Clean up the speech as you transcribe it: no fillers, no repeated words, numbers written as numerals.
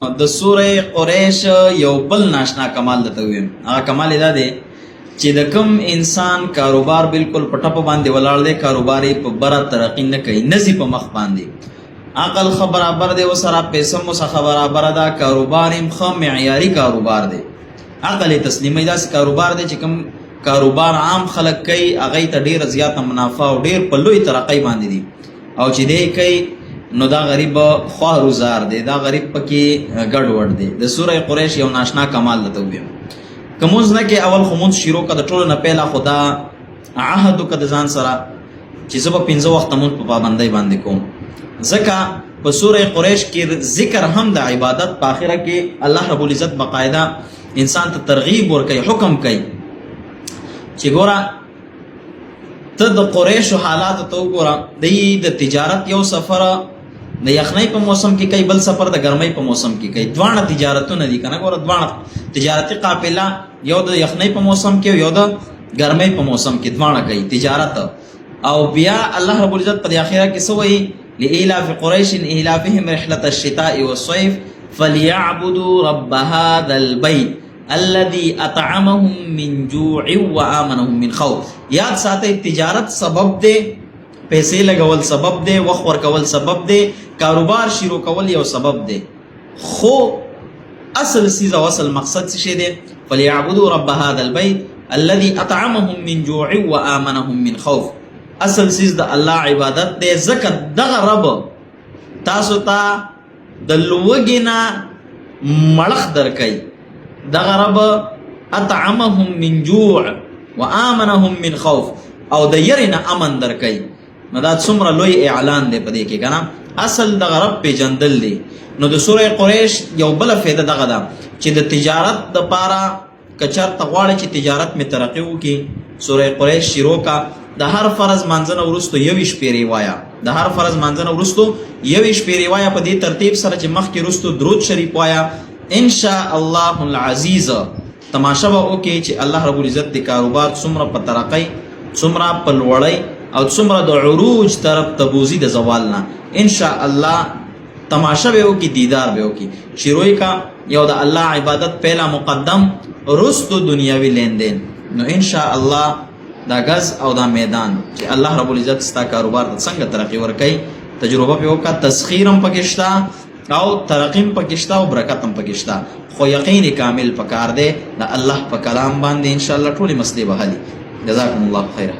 د سوره قریش یو بل ناشنا کمال دته ویم. هغه کمال دا دی چې د کم انسان کاروبار بالکل په ټپ باندې ولاړ دی، کاروبار یې په بره ترقي نه کوي، نزي په مخ باندې، عقل ښه برابر دی، ورسره پیسه مو څخه برابره ده، کاروبار یې ښه معیاري کاروبار دی، عقل یې تسلیموي. داسې کاروبار دی چې کوم کاروبار عام خلک کوي هغې ته ډېره زیاته منافع او ډېر په لوی ترقۍ باندې دي، او چې دی کوي نو دا غریب خواروزار دی، دا غریب پکې ګډوډ دی. د سوره قریش یو ناشنا کمال دته ویم. که مونځ نه کې اول خو مونځ شروع که د ټولو نه پیله خو دا عهد وکړه د ځان سره چې زه به 5 وخته مونځ په پابندۍ باندې کوم، ځکه په سوره قریش کې ذکر هم د عبادت په آخره کې الله رب العزت باقاعده انسان ته ترغیب ورکوي، حکم کوي چې ګوره ته د قریشو حالاتو ته وګوره، دوی د تجارت یو سفر د یخنۍ په موسم کې کوي، بل سفر د ګرمۍ په موسم کې کوي، دواړه تجارتونه دي کنه. ګوره دواړه تجارتي قافله یو د یخنۍ په موسم کې یو د ګرمۍ په موسم کې دواړه کوي تجارت. او بیا الله رب العزت په اخره کې څه وایي؟ لإلاف قریش إلافهم رحلة الشتاء والصيف فليعبدوا رب هذا البيت الذي اطعمهم من جوع وآمنهم من خوف. یاد ساتئ تجارت سبب دی، پیسې لګول سبب دی، وخت ورکول سبب دی، کاروبار شروع کول یو سبب دی، خو اصل سیز او اصل مقصد څه دی؟ فليعبدوا رب هذا البيت الذي اطعمهم من جوع وآمنهم من خوف. اصل سیز د الله عبادت دی، ځکه دغه رب تاسو ته د لوږې نه مړښت درکوي، دغه رب اطعمهم من جوع وآمنهم من خوف، او د یری نه امن درکوي. نو دا څومره لوی اعلان دی په دې کې کنه. اصل دغه رب پیژندل دی. نو د سوره قریش یو بله فایده دغه ده چې د تجارت دپاره که چېرته غواړې چې تجارت مې ترقي وکړي، سوره قریش شروع کا. د هر فرض مانځنه وروستو 21 پیرې وایه، د هر فرض مانځنه وروستو 21 پیرې وایه، په دې ترتیب سره چې مخکې وروستو درود شریف وایه. انشاء الله العزیز تماشا به وکړي چې الله رب العزت د کاروبار څومره په ترقۍ، څومره په لوړۍ او څومره د عروج طرف ته بوځي د زوال نه. انشاء الله تماشا به وکړي، دیدار به وکړي. شروع کا یو د الله عبادت پهلا مقدم، رستو دنیاوي لیندین. نو انشاء الله دا غز او دا میدان چې الله رب العزت ستا کاروبار ته څنګه ترقی ورکوي، تجربه په وکړه، تسخیر هم پکې شته او ترقیم پکې شته او برکت هم پکې شته، خو یقین کامل پکار دی د الله په کلام باندې. ان شاء الله ټولې مسلې به حل. جزاکم الله خیره.